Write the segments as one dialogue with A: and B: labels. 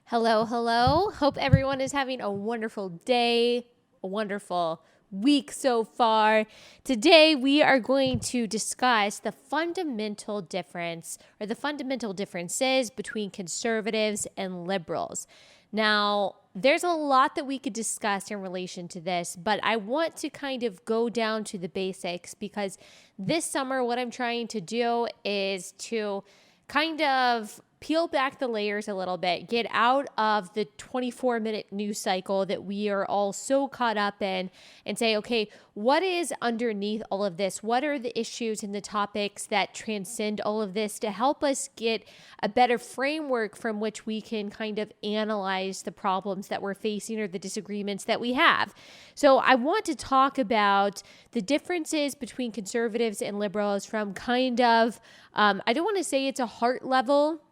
A: Hello, hello. Hope everyone is having a wonderful day, a wonderful week so far. Today, we are going to discuss the fundamental difference or the fundamental differences between conservatives and liberals. Now, there's a lot that we could discuss in relation to this, but I want to kind of go down to the basics because this summer, what I'm trying to do is to kind of peel back the layers a little bit, get out of the 24-minute news cycle that we are all so caught up in and say, okay, what is underneath all of this? What are the issues and the topics that transcend all of this to help us get a better framework from which we can kind of analyze the problems that we're facing or the disagreements that we have? So I want to talk about the differences between conservatives and liberals from kind of, I don't want to say it's a heart level,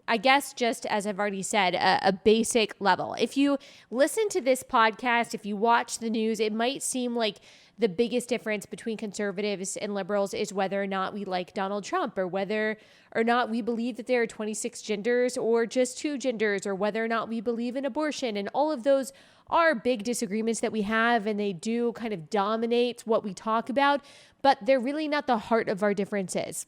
A: I guess just as I've already said, a basic level. If you listen to this podcast, if you watch the news, it might seem like the biggest difference between conservatives and liberals is whether or not we like Donald Trump or whether or not we believe that there are 26 genders or just 2 genders or whether or not we believe in abortion. And all of those are big disagreements that we have, and they do kind of dominate what we talk about, but they're really not the heart of our differences.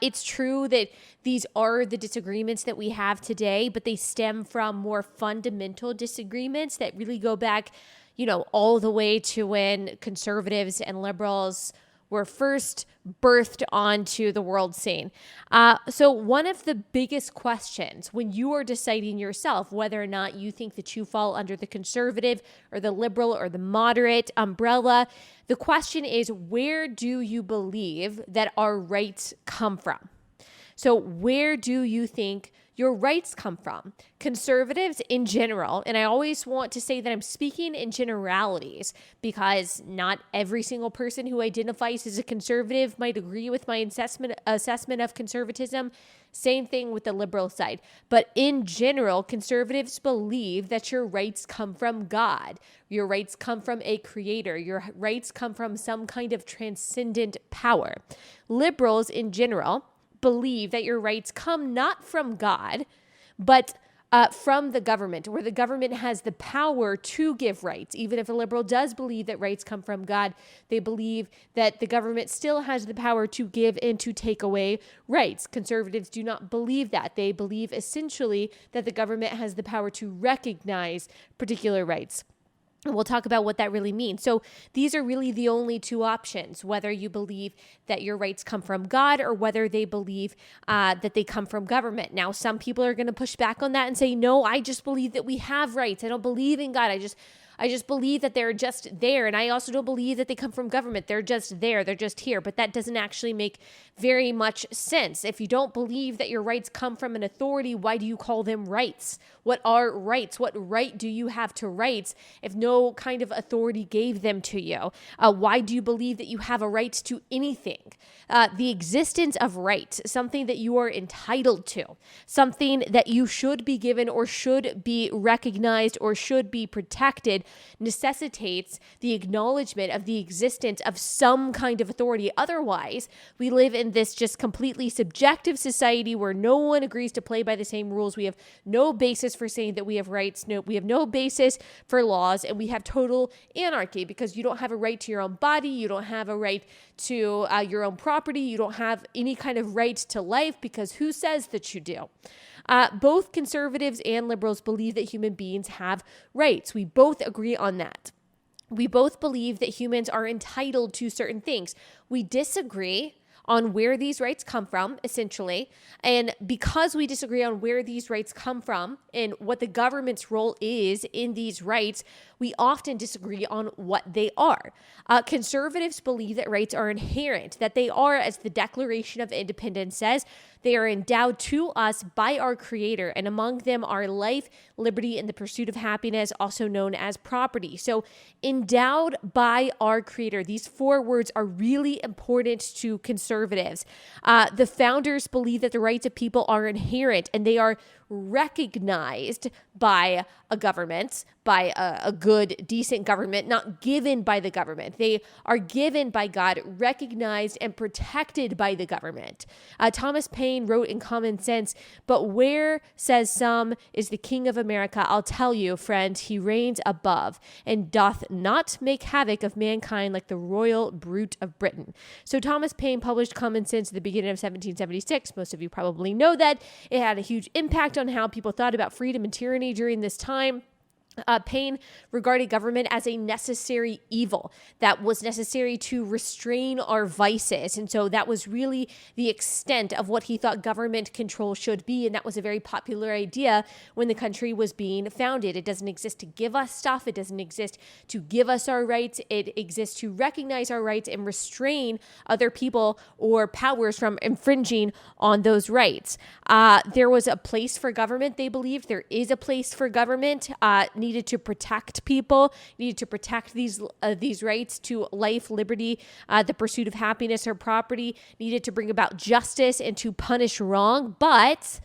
A: It's true that these are the disagreements that we have today, but they stem from more fundamental disagreements that really go back, all the way to when conservatives and liberals were first birthed onto the world scene. So one of the biggest questions when you are deciding yourself whether or not you think that you fall under the conservative or the liberal or the moderate umbrella, the question is, where do you believe that our rights come from? So where do you think your rights come from? Conservatives in general, and I always want to say that I'm speaking in generalities because not every single person who identifies as a conservative might agree with my assessment of conservatism. Same thing with the liberal side. But in general, conservatives believe that your rights come from God. Your rights come from a creator. Your rights come from some kind of transcendent power. Liberals in general believe that your rights come not from God, but from the government, where the government has the power to give rights. Even if a liberal does believe that rights come from God, they believe that the government still has the power to give and to take away rights. Conservatives do not believe that. They believe essentially that the government has the power to recognize particular rights. And we'll talk about what that really means. So these are really the only 2 options, whether you believe that your rights come from God or whether they believe that they come from government. Now, some people are going to push back on that and say, no, I just believe that we have rights. I don't believe in God. I just believe that they're just there. And I also don't believe that they come from government. They're just there. They're just here. But that doesn't actually make very much sense. If you don't believe that your rights come from an authority, why do you call them rights? What are rights? What right do you have to rights if no kind of authority gave them to you? Why do you believe that you have a right to anything? The existence of rights, something that you are entitled to, something that you should be given or should be recognized or should be protected, necessitates the acknowledgement of the existence of some kind of authority. Otherwise, we live in this just completely subjective society where no one agrees to play by the same rules. We have no basis for saying that we have rights. No, we have no basis for laws, and we have total anarchy because you don't have a right to your own body. You don't have a right to your own property. You don't have any kind of right to life because who says that you do? Both conservatives and liberals believe that human beings have rights. We both agree on that. We both believe that humans are entitled to certain things. We disagree on where these rights come from, essentially. And because we disagree on where these rights come from and what the government's role is in these rights, we often disagree on what they are. Conservatives believe that rights are inherent, that they are, as the Declaration of Independence says, they are endowed to us by our Creator, and among them are life, liberty, and the pursuit of happiness, also known as property. So endowed by our Creator. These 4 words are really important to conservatives. The founders believe that the rights of people are inherent and they are recognized by a government, by a good, decent government, not given by the government. They are given by God, recognized and protected by the government. Thomas Paine wrote in Common Sense, "But where, says some, is the King of America? I'll tell you, friend, he reigns above and doth not make havoc of mankind like the royal brute of Britain." So Thomas Paine published Common Sense at the beginning of 1776. Most of you probably know that. It had a huge impact on how people thought about freedom and tyranny during this time. Paine regarded government as a necessary evil that was necessary to restrain our vices. And so that was really the extent of what he thought government control should be. And that was a very popular idea when the country was being founded. It doesn't exist to give us stuff. It doesn't exist to give us our rights. It exists to recognize our rights and restrain other people or powers from infringing on those rights. There was a place for government, they believed. There is a place for government, needed to protect people, needed to protect these rights to life, liberty, the pursuit of happiness or property, needed to bring about justice and to punish wrong. But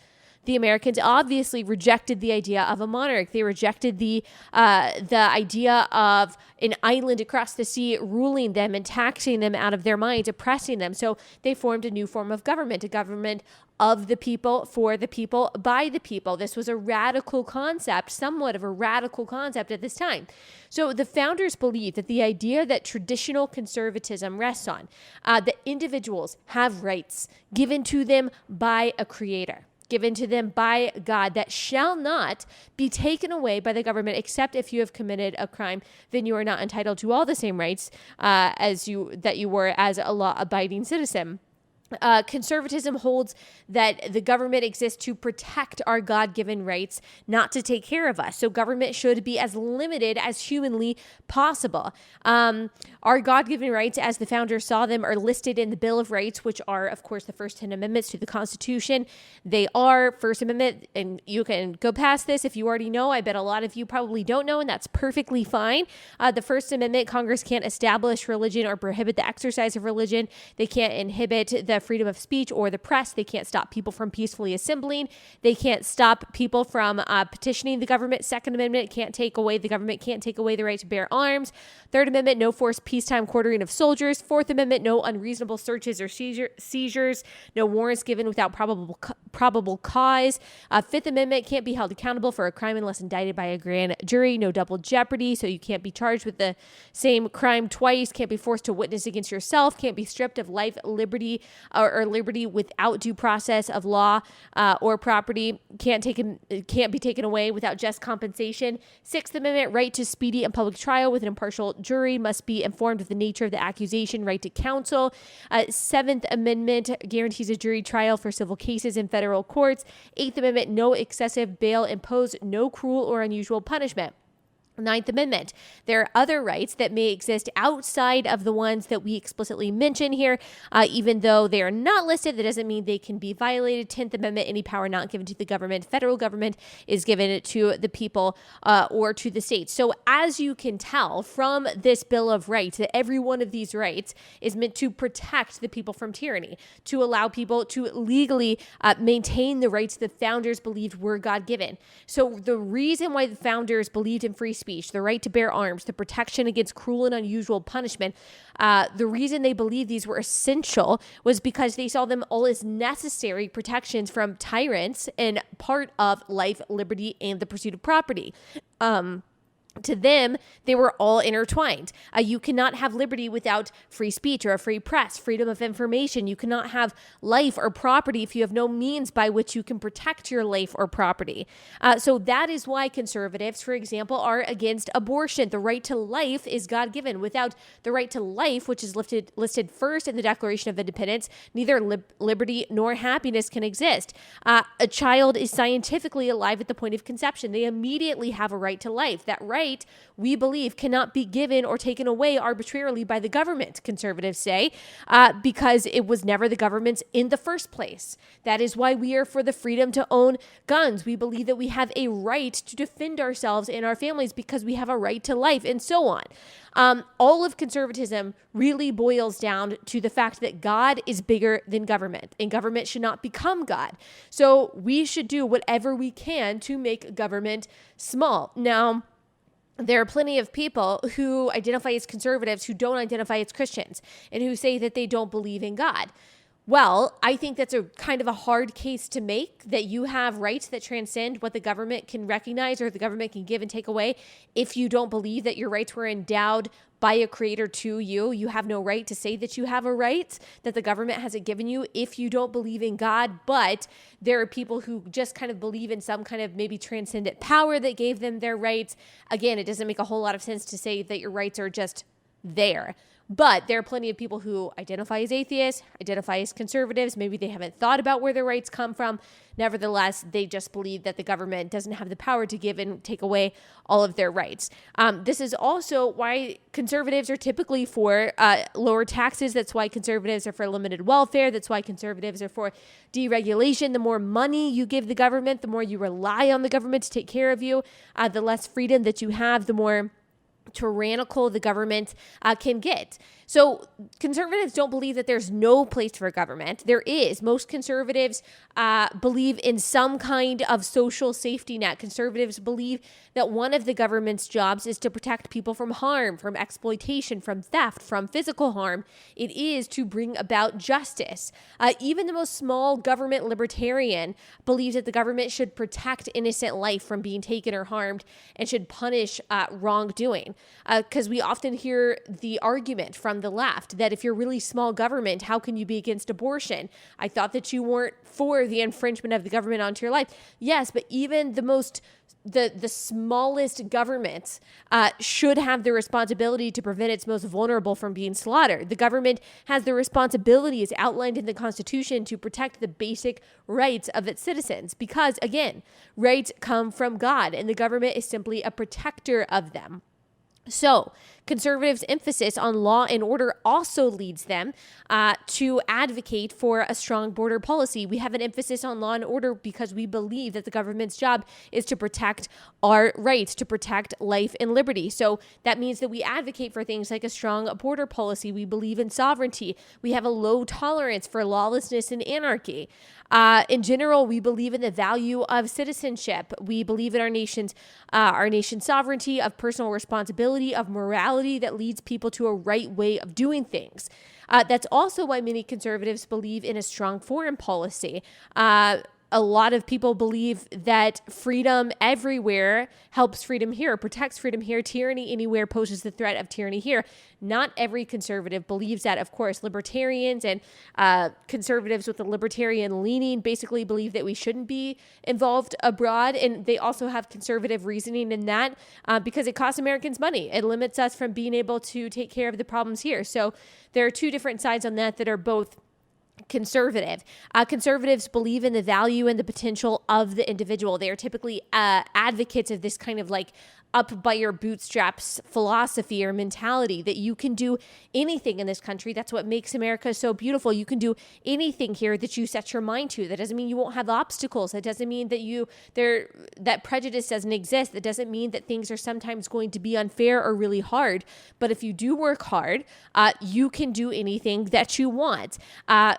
A: the Americans obviously rejected the idea of a monarch. They rejected the idea of an island across the sea ruling them and taxing them out of their minds, oppressing them. So they formed a new form of government, a government of the people, for the people, by the people. This was a radical concept, somewhat of a radical concept at this time. So the founders believed that the idea that traditional conservatism rests on, that individuals have rights given to them by a creator, given to them by God, that shall not be taken away by the government, except if you have committed a crime, then you are not entitled to all the same rights that you were as a law-abiding citizen. Conservatism holds that the government exists to protect our God-given rights, not to take care of us. So government should be as limited as humanly possible. Our God-given rights, as the founders saw them, are listed in the Bill of Rights, which are, of course, the first 10 amendments to the Constitution. They are First Amendment, and you can go past this if you already know. I bet a lot of you probably don't know, and that's perfectly fine. The First Amendment, Congress can't establish religion or prohibit the exercise of religion. They can't inhibit the freedom of speech or the press. They can't stop people from peacefully assembling. They can't stop people from petitioning the government. Second Amendment, the government can't take away the right to bear arms. Third Amendment, no forced peacetime quartering of soldiers. Fourth Amendment, no unreasonable searches or seizures. No warrants given without probable cause. Fifth Amendment, can't be held accountable for a crime unless indicted by a grand jury. No double jeopardy, so you can't be charged with the same crime twice. Can't be forced to witness against yourself. Can't be stripped of life, liberty, or liberty without due process of law or property. Can't be taken away without just compensation. Sixth Amendment, right to speedy and public trial with an impartial jury, must be informed of the nature of the accusation. Right to counsel. Seventh Amendment guarantees a jury trial for civil cases in federal courts. Eighth Amendment, no excessive bail imposed, no cruel or unusual punishment. Ninth Amendment, there are other rights that may exist outside of the ones that we explicitly mention here. Even though they are not listed, that doesn't mean they can be violated. 10th Amendment, any power not given to the government, federal government, is given to the people or to the states. So as you can tell from this Bill of Rights, that every one of these rights is meant to protect the people from tyranny, to allow people to legally maintain the rights the founders believed were God-given. So the reason why the founders believed in free speech, the right to bear arms, the protection against cruel and unusual punishment, the reason they believed these were essential was because they saw them all as necessary protections from tyrants and part of life, liberty, and the pursuit of property. To them, they were all intertwined. You cannot have liberty without free speech or a free press, freedom of information. You cannot have life or property if you have no means by which you can protect your life or property. So that is why conservatives, for example, are against abortion. The right to life is God-given. Without the right to life, which is listed first in the Declaration of Independence, neither liberty nor happiness can exist. A child is scientifically alive at the point of conception. They immediately have a right to life. That right right, we believe, cannot be given or taken away arbitrarily by the government, conservatives say, because it was never the government's in the first place. That is why we are for the freedom to own guns. We believe that we have a right to defend ourselves and our families because we have a right to life, and so on. All of conservatism really boils down to the fact that God is bigger than government, and government should not become God. So we should do whatever we can to make government small. Now, there are plenty of people who identify as conservatives who don't identify as Christians and who say that they don't believe in God. Well, I think that's a kind of a hard case to make, that you have rights that transcend what the government can recognize or the government can give and take away. If you don't believe that your rights were endowed by a creator to you, you have no right to say that you have a right that the government hasn't given you if you don't believe in God. But there are people who just kind of believe in some kind of maybe transcendent power that gave them their rights. Again, it doesn't make a whole lot of sense to say that your rights are just there. But there are plenty of people who identify as atheists, identify as conservatives. Maybe they haven't thought about where their rights come from. Nevertheless, they just believe that the government doesn't have the power to give and take away all of their rights. This is also why conservatives are typically for lower taxes. That's why conservatives are for limited welfare. That's why conservatives are for deregulation. The more money you give the government, the more you rely on the government to take care of you, the less freedom that you have, the more tyrannical the government can get. So conservatives don't believe that there's no place for government. There is. Most conservatives believe in some kind of social safety net. Conservatives believe that one of the government's jobs is to protect people from harm, from exploitation, from theft, from physical harm. It is to bring about justice. Even the most small government libertarian believes that the government should protect innocent life from being taken or harmed and should punish wrongdoing. Because we often hear the argument from the left that if you're really small government, how can you be against abortion? I thought that you weren't for the infringement of the government onto your life. Yes, but even the smallest government should have the responsibility to prevent its most vulnerable from being slaughtered. The government has the responsibility, as outlined in the Constitution, to protect the basic rights of its citizens because, again, rights come from God, and the government is simply a protector of them. So conservatives' emphasis on law and order also leads them to advocate for a strong border policy. We have an emphasis on law and order because we believe that the government's job is to protect our rights, to protect life and liberty. So that means that we advocate for things like a strong border policy. We believe in sovereignty. We have a low tolerance for lawlessness and anarchy. In general, we believe in the value of citizenship. We believe in our nation's sovereignty, of personal responsibility, of morality that leads people to a right way of doing things. That's also why many conservatives believe in a strong foreign policy. A lot of people believe that freedom everywhere helps freedom here, protects freedom here. Tyranny anywhere poses the threat of tyranny here. Not every conservative believes that. Of course, libertarians and conservatives with a libertarian leaning basically believe that we shouldn't be involved abroad. And they also have conservative reasoning in that because it costs Americans money. It limits us from being able to take care of the problems here. So there are two different sides on that are both conservative. Conservatives believe in the value and the potential of the individual. They are typically advocates of this kind of like up by your bootstraps philosophy or mentality that you can do anything in this country. That's what makes America so beautiful. You can do anything here that you set your mind to. That doesn't mean you won't have obstacles. That doesn't mean that that prejudice doesn't exist. That doesn't mean that things are sometimes going to be unfair or really hard. But if you do work hard, you can do anything that you want.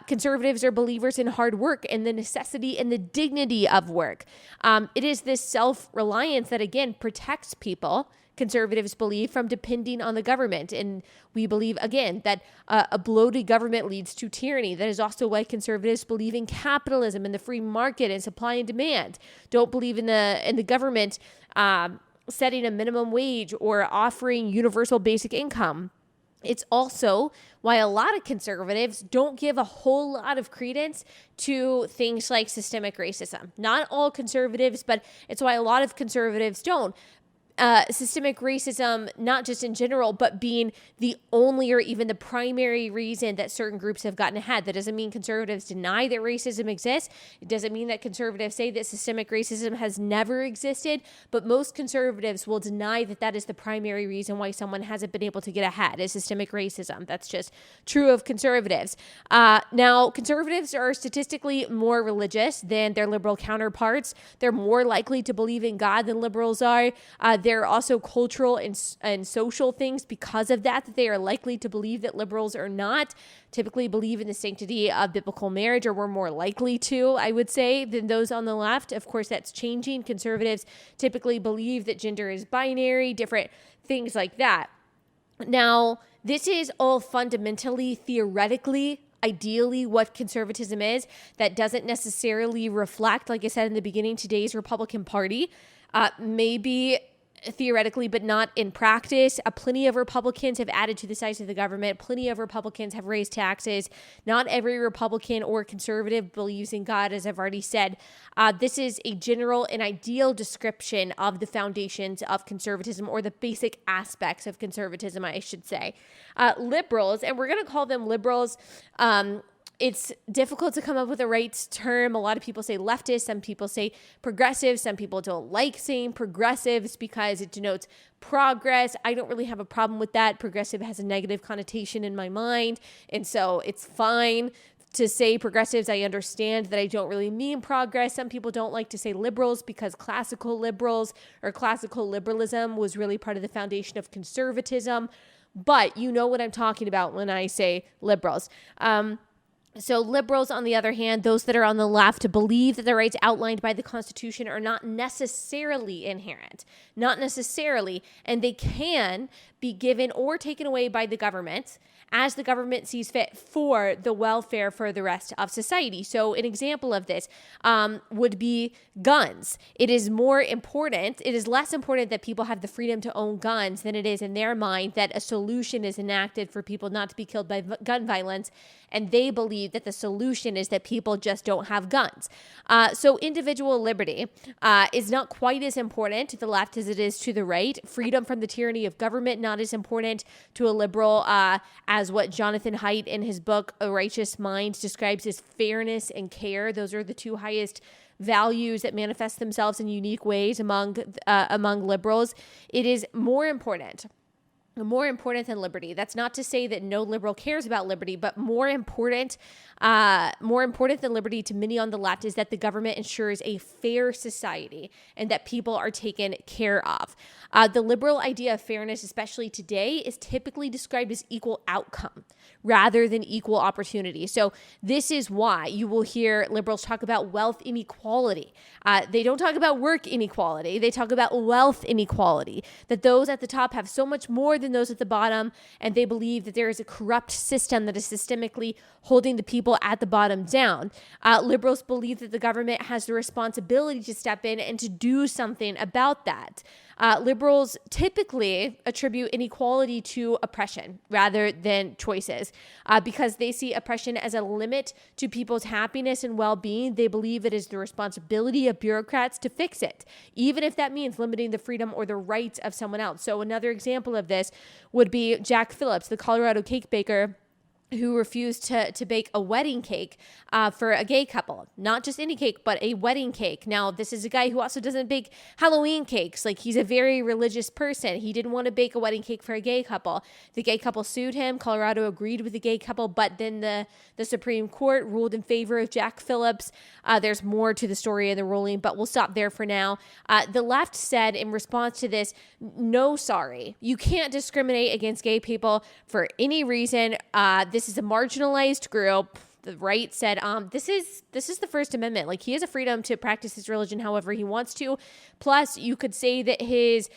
A: Conservatives are believers in hard work and the necessity and the dignity of work. It is this self-reliance that, again, protects people, conservatives believe, from depending on the government. And we believe, again, that a bloated government leads to tyranny. That is also why conservatives believe in capitalism and the free market and supply and demand. Don't believe in the government setting a minimum wage or offering universal basic income. It's also why a lot of conservatives don't give a whole lot of credence to things like systemic racism. Not all conservatives, but it's why a lot of conservatives don't. systemic racism, not just in general, but being the only or even the primary reason that certain groups have gotten ahead. That doesn't mean conservatives deny that racism exists. It doesn't mean that conservatives say that systemic racism has never existed, but most conservatives will deny that that is the primary reason why someone hasn't been able to get ahead, is systemic racism. That's just true of conservatives. Now, conservatives are statistically more religious than their liberal counterparts. They're more likely to believe in God than liberals are. There are also cultural and social things because of that they are likely to believe that liberals are not. Typically believe in the sanctity of biblical marriage, or we're more likely to, I would say, than those on the left. Of course, that's changing. Conservatives typically believe that gender is binary, different things like that. Now, this is all fundamentally, theoretically, ideally what conservatism is. That doesn't necessarily reflect, like I said in the beginning, today's Republican Party. Maybe theoretically, but not in practice. Plenty of Republicans have added to the size of the government. Plenty of Republicans have raised taxes. Not every Republican or conservative believes in God, as I've already said. This is a general and ideal description of the foundations of conservatism, or the basic aspects of conservatism, I should say. Liberals, and we're going to call them liberals, it's difficult to come up with a right term. A lot of people say leftist. Some people say progressive. Some people don't like saying progressives because it denotes progress. I don't really have a problem with that. Progressive has a negative connotation in my mind, and so it's fine to say progressives. I understand that I don't really mean progress. Some people don't like to say liberals because classical liberals or classical liberalism was really part of the foundation of conservatism. But you know what I'm talking about when I say liberals. So liberals, on the other hand, those that are on the left, believe that the rights outlined by the Constitution are not necessarily inherent, not necessarily, and they can be given or taken away by the government as the government sees fit for the welfare for the rest of society. So an example of this would be guns. It is less important that people have the freedom to own guns than it is in their mind that a solution is enacted for people not to be killed by gun violence. And they believe that the solution is that people just don't have guns. So individual liberty is not quite as important to the left as it is to the right. Freedom from the tyranny of government, not as important to a liberal as what Jonathan Haidt in his book, A Righteous Mind, describes as fairness and care. Those are the two highest values that manifest themselves in unique ways among liberals. It is more important than liberty. That's not to say that no liberal cares about liberty, but more important than liberty to many on the left is that the government ensures a fair society and that people are taken care of. The liberal idea of fairness, especially today, is typically described as equal outcome rather than equal opportunity. So this is why you will hear liberals talk about wealth inequality. They don't talk about work inequality. They talk about wealth inequality, that those at the top have so much more than those at the bottom, and they believe that there is a corrupt system that is systemically holding the people at the bottom down. Liberals believe that the government has the responsibility to step in and to do something about that. Liberals typically attribute inequality to oppression rather than choices because they see oppression as a limit to people's happiness and well-being. They believe it is the responsibility of bureaucrats to fix it, even if that means limiting the freedom or the rights of someone else. So another example of this would be Jack Phillips, the Colorado cake baker, who refused to bake a wedding cake for a gay couple. Not just any cake, but a wedding cake. Now, this is a guy who also doesn't bake Halloween cakes. Like, he's a very religious person. He didn't want to bake a wedding cake for a gay couple. The gay couple sued him. Colorado agreed with the gay couple, but then the Supreme Court ruled in favor of Jack Phillips. There's more to the story of the ruling, but we'll stop there for now. The left said in response to this, no, sorry. You can't discriminate against gay people for any reason. This is a marginalized group. The right said, this is the First Amendment. Like, he has a freedom to practice his religion however he wants to. Plus, you could say that his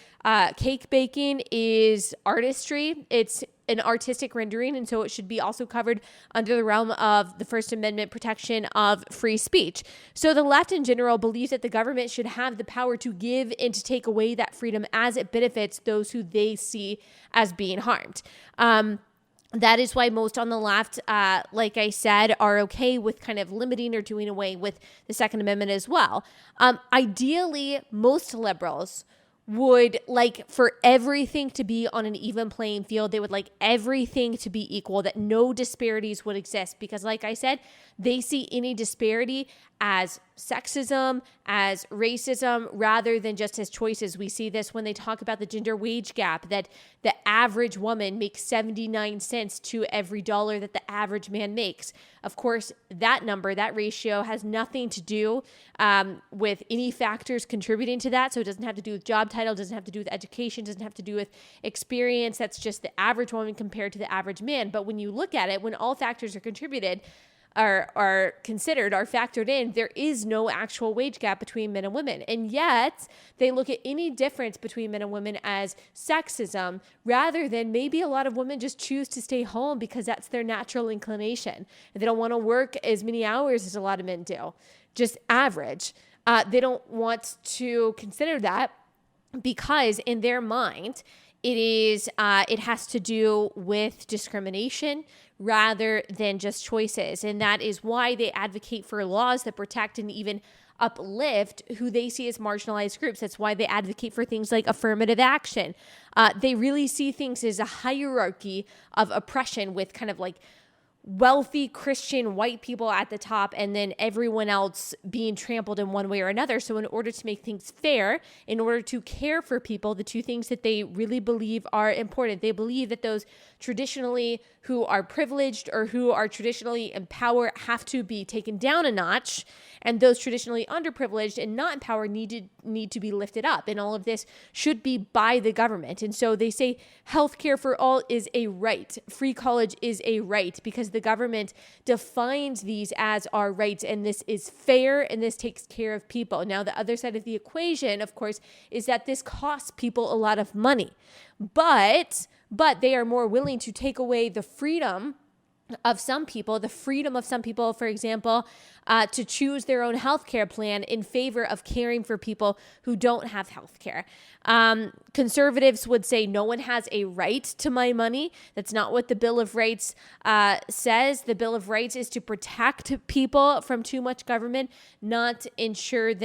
A: cake baking is artistry. It's an artistic rendering, and so it should be also covered under the realm of the First Amendment protection of free speech. So the left in general believes that the government should have the power to give and to take away that freedom as it benefits those who they see as being harmed. That is why most on the left, like I said, are okay with kind of limiting or doing away with the Second Amendment as well. Ideally, most liberals would like for everything to be on an even playing field. They would like everything to be equal, that no disparities would exist. Because like I said, they see any disparity as sexism, as racism, rather than just as choices. We see this when they talk about the gender wage gap, that the average woman makes 79 cents to every dollar that the average man makes. Of course, that number, that ratio has nothing to do with any factors contributing to that. So it doesn't have to do with job title, doesn't have to do with education, doesn't have to do with experience. That's just the average woman compared to the average man. But when you look at it, when all factors are contributed, are considered, are factored in, there is no actual wage gap between men and women. And yet they look at any difference between men and women as sexism, rather than maybe a lot of women just choose to stay home because that's their natural inclination. And they don't want to work as many hours as a lot of men do, just average. They don't want to consider that because in their mind, it has to do with discrimination rather than just choices. And that is why they advocate for laws that protect and even uplift who they see as marginalized groups. That's why they advocate for things like affirmative action. They really see things as a hierarchy of oppression with kind of like wealthy Christian white people at the top and then everyone else being trampled in one way or another. So in order to make things fair, in order to care for people, the two things that they really believe are important, they believe that those traditionally who are privileged or who are traditionally in power have to be taken down a notch, and those traditionally underprivileged and not in power need to be lifted up. And all of this should be by the government. And so they say healthcare for all is a right. Free college is a right because the government defines these as our rights, and this is fair and this takes care of people. Now, the other side of the equation, of course, is that this costs people a lot of money, but they are more willing to take away the freedom of some people, for example, to choose their own healthcare plan in favor of caring for people who don't have healthcare. Conservatives would say no one has a right to my money. That's not what the Bill of Rights says. The Bill of Rights is to protect people from too much government, not ensure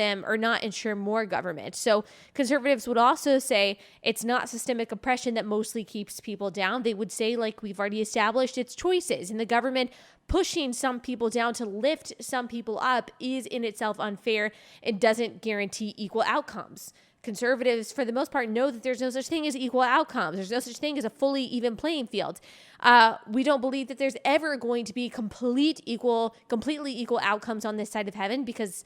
A: more government. So conservatives would also say it's not systemic oppression that mostly keeps people down. They would say, like we've already established, it's choices, and the government pushing some people down to lift some people up is in itself unfair. It doesn't guarantee equal outcomes. Conservatives, for the most part, know that there's no such thing as equal outcomes. There's no such thing as a fully even playing field. We don't believe that there's ever going to be completely equal outcomes on this side of heaven, because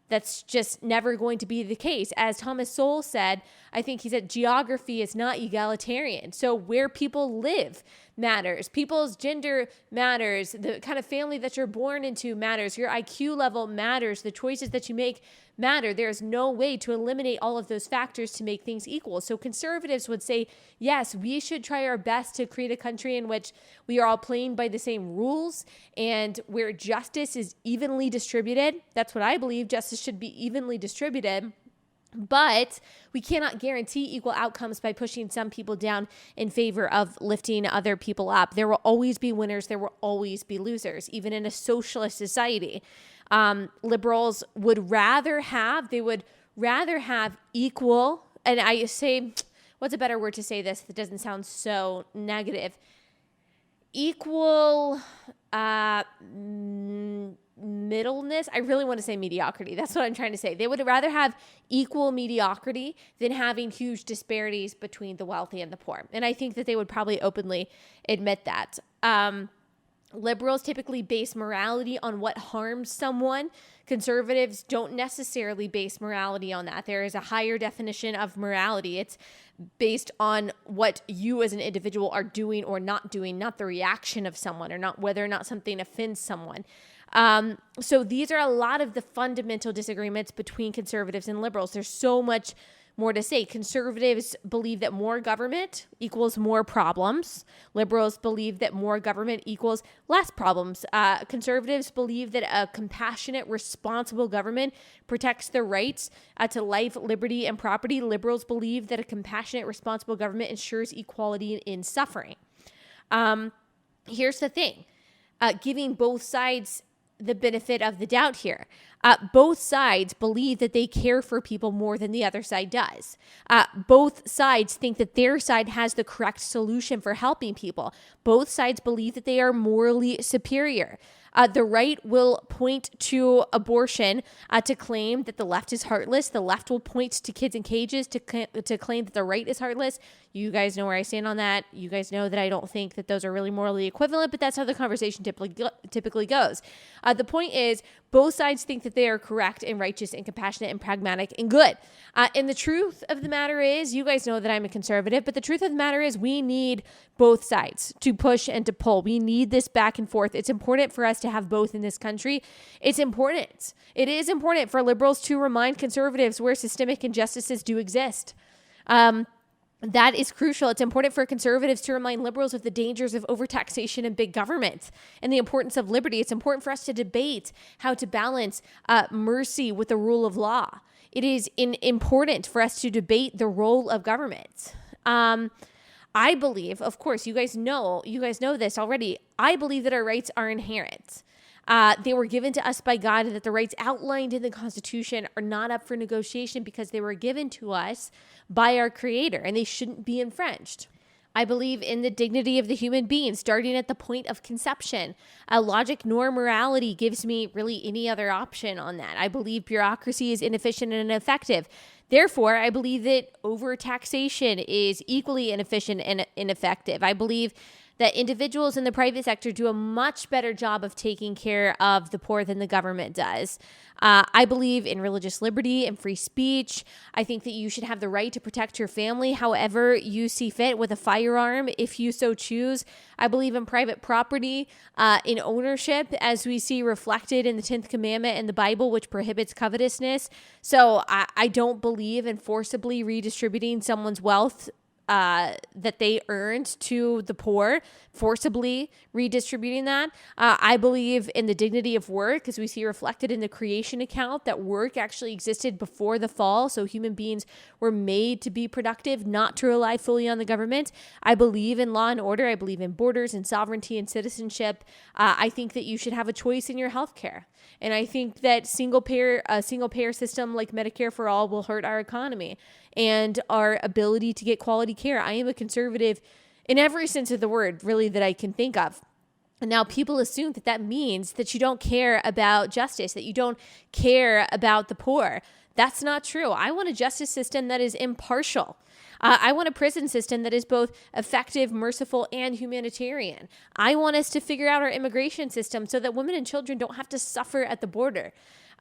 A: that's just never going to be the case. As Thomas Sowell said, I think he said, geography is not egalitarian. So where people live matters. People's gender matters. The kind of family that you're born into matters. Your IQ level matters. The choices that you make matter. There's no way to eliminate all of those factors to make things equal. So conservatives would say, yes, we should try our best to create a country in which we are all playing by the same rules and where justice is evenly distributed. That's what I believe. Justice should be evenly distributed. But we cannot guarantee equal outcomes by pushing some people down in favor of lifting other people up. There will always be winners. There will always be losers, even in a socialist society. Liberals would rather have equal, and I say, what's a better word to say this that doesn't sound so negative? Equal, middleness. I really want to say mediocrity. That's what I'm trying to say. They would rather have equal mediocrity than having huge disparities between the wealthy and the poor. And I think that they would probably openly admit that. Liberals typically base morality on what harms someone. Conservatives don't necessarily base morality on that. There is a higher definition of morality. It's based on what you as an individual are doing or not doing, not the reaction of someone, or not whether or not something offends someone. So these are a lot of the fundamental disagreements between conservatives and liberals. There's so much more to say. Conservatives believe that more government equals more problems. Liberals believe that more government equals less problems. Conservatives believe that a compassionate, responsible government protects the rights to life, liberty, and property. Liberals believe that a compassionate, responsible government ensures equality in suffering. Here's the thing, giving both sides the benefit of the doubt here. Both sides believe that they care for people more than the other side does. Both sides think that their side has the correct solution for helping people. Both sides believe that they are morally superior. The right will point to abortion to claim that the left is heartless. The left will point to kids in cages to claim that the right is heartless. You guys know where I stand on that. You guys know that I don't think that those are really morally equivalent, but that's how the conversation typically goes. The point is, both sides think that they are correct and righteous and compassionate and pragmatic and good. And the truth of the matter is, you guys know that I'm a conservative, but the truth of the matter is we need both sides to push and to pull. We need this back and forth. It's important for us to have both in this country. It's important. It is important for liberals to remind conservatives where systemic injustices do exist. That is crucial. It's important for conservatives to remind liberals of the dangers of overtaxation and big government and the importance of liberty. It's important for us to debate how to balance mercy with the rule of law. It is important for us to debate the role of government. I believe, of course, you guys know this already. I believe that our rights are inherent. They were given to us by God, and that the rights outlined in the Constitution are not up for negotiation because they were given to us by our Creator, and they shouldn't be infringed. I believe in the dignity of the human being, starting at the point of conception. Logic nor morality gives me really any other option on that. I believe bureaucracy is inefficient and ineffective. Therefore, I believe that overtaxation is equally inefficient and ineffective. I believe that individuals in the private sector do a much better job of taking care of the poor than the government does. I believe in religious liberty and free speech. I think that you should have the right to protect your family however you see fit with a firearm if you so choose. I believe in private property, in ownership, as we see reflected in the 10th commandment in the Bible, which prohibits covetousness. So I don't believe in forcibly redistributing someone's wealth that they earned to the poor, forcibly redistributing that. I believe in the dignity of work, as we see reflected in the creation account, that work actually existed before the fall. So human beings were made to be productive, not to rely fully on the government. I believe in law and order. I believe in borders and sovereignty and citizenship. I think that you should have a choice in your healthcare. And I think that a single payer system like Medicare for all will hurt our economy and our ability to get quality care. I am a conservative in every sense of the word, really, that I can think of. And now people assume that that means that you don't care about justice, that you don't care about the poor. That's not true. I want a justice system that is impartial. I want a prison system that is both effective, merciful, and humanitarian. I want us to figure out our immigration system so that women and children don't have to suffer at the border.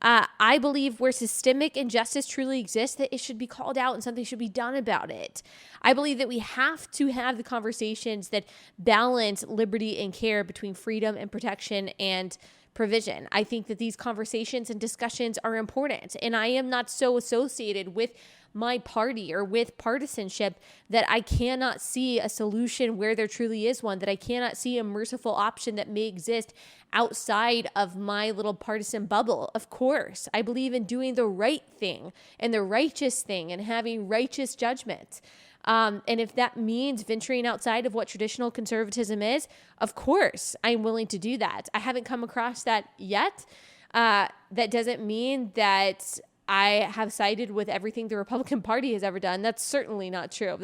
A: I believe where systemic injustice truly exists, that it should be called out and something should be done about it. I believe that we have to have the conversations that balance liberty and care between freedom and protection and provision. I think that these conversations and discussions are important, and I am not so associated with my party or with partisanship that I cannot see a solution where there truly is one, that I cannot see a merciful option that may exist outside of my little partisan bubble. Of course, I believe in doing the right thing and the righteous thing and having righteous judgment. And if that means venturing outside of what traditional conservatism is, of course, I'm willing to do that. I haven't come across that yet. That doesn't mean that I have sided with everything the Republican Party has ever done. That's certainly not true.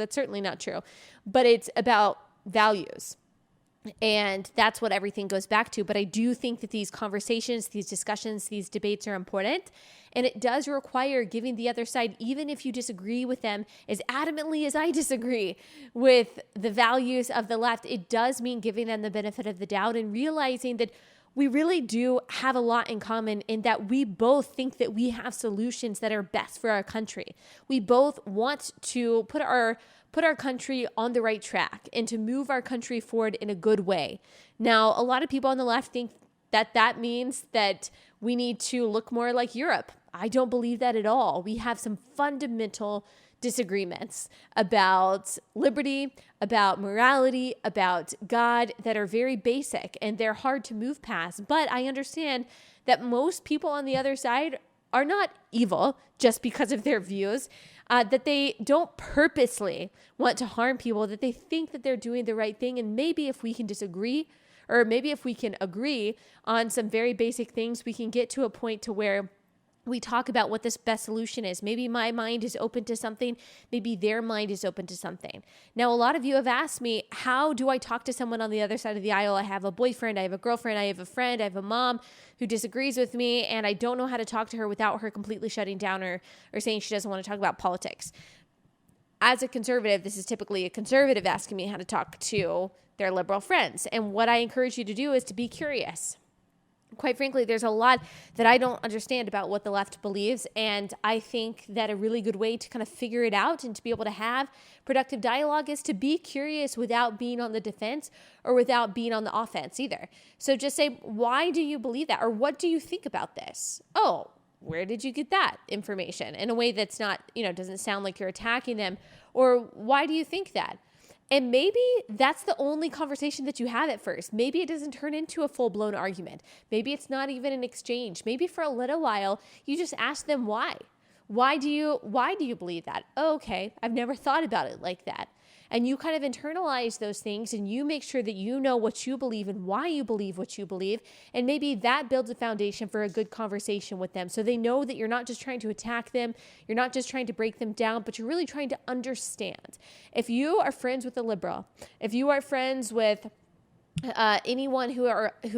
A: But it's about values. And that's what everything goes back to. But I do think that these conversations, these discussions, these debates are important. And it does require giving the other side, even if you disagree with them as adamantly as I disagree with the values of the left, it does mean giving them the benefit of the doubt and realizing that we really do have a lot in common in that we both think that we have solutions that are best for our country. We both want to put our country on the right track and to move our country forward in a good way. Now, a lot of people on the left think that that means that we need to look more like Europe. I don't believe that at all. We have some fundamental disagreements about liberty, about morality, about God that are very basic and they're hard to move past. But I understand that most people on the other side are not evil just because of their views, that they don't purposely want to harm people, that they think that they're doing the right thing. And maybe if we can disagree, or maybe if we can agree on some very basic things, we can get to a point to where we talk about what this best solution is. Maybe my mind is open to something. Maybe their mind is open to something. Now, a lot of you have asked me, how do I talk to someone on the other side of the aisle? I have a boyfriend, I have a girlfriend, I have a friend, I have a mom who disagrees with me, and I don't know how to talk to her without her completely shutting down or saying she doesn't want to talk about politics. As a conservative, this is typically a conservative asking me how to talk to their liberal friends. And what I encourage you to do is to be curious. Quite frankly, there's a lot that I don't understand about what the left believes, and I think that a really good way to kind of figure it out and to be able to have productive dialogue is to be curious without being on the defense or without being on the offense either. So just say, why do you believe that? Or what do you think about this? Oh, where did you get that information? In a way that's not, doesn't sound like you're attacking them. Or why do you think that? And maybe that's the only conversation that you have at first. Maybe it doesn't turn into a full-blown argument. Maybe it's not even an exchange. Maybe for a little while, you just ask them why. Why do you believe that? Oh, okay, I've never thought about it like that. And you kind of internalize those things and you make sure that you know what you believe and why you believe what you believe. And maybe that builds a foundation for a good conversation with them. So they know that you're not just trying to attack them. You're not just trying to break them down, but you're really trying to understand. If you are friends with a liberal, if you are friends with anyone who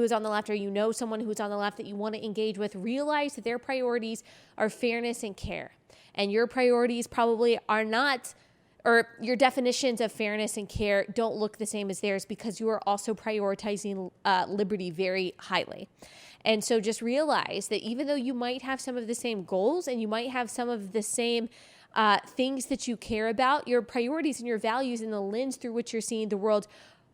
A: is on the left, or you know someone who's on the left that you want to engage with, realize that their priorities are fairness and care. And your priorities probably are not, or your definitions of fairness and care don't look the same as theirs, because you are also prioritizing liberty very highly. And so just realize that even though you might have some of the same goals and you might have some of the same things that you care about, your priorities and your values and the lens through which you're seeing the world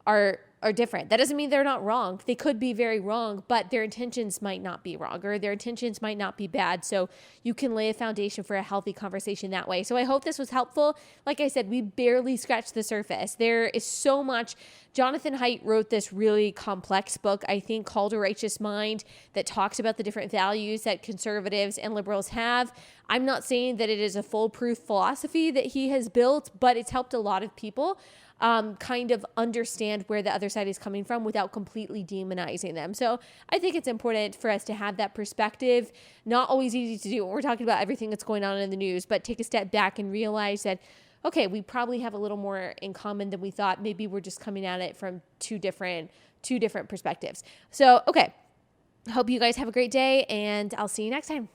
A: are different. That doesn't mean they're not wrong. They could be very wrong, but their intentions might not be wrong, or their intentions might not be bad. So you can lay a foundation for a healthy conversation that way. So I hope this was helpful. Like I said, we barely scratched the surface. There is so much. Jonathan Haidt wrote this really complex book, I think, called A Righteous Mind, that talks about the different values that conservatives and liberals have. I'm not saying that it is a foolproof philosophy that he has built, but it's helped a lot of people kind of understand where the other side is coming from without completely demonizing them. So I think it's important for us to have that perspective. Not always easy to do when we're talking about everything that's going on in the news, but take a step back and realize that, okay, we probably have a little more in common than we thought. Maybe we're just coming at it from two different perspectives. So, okay, hope you guys have a great day, and I'll see you next time.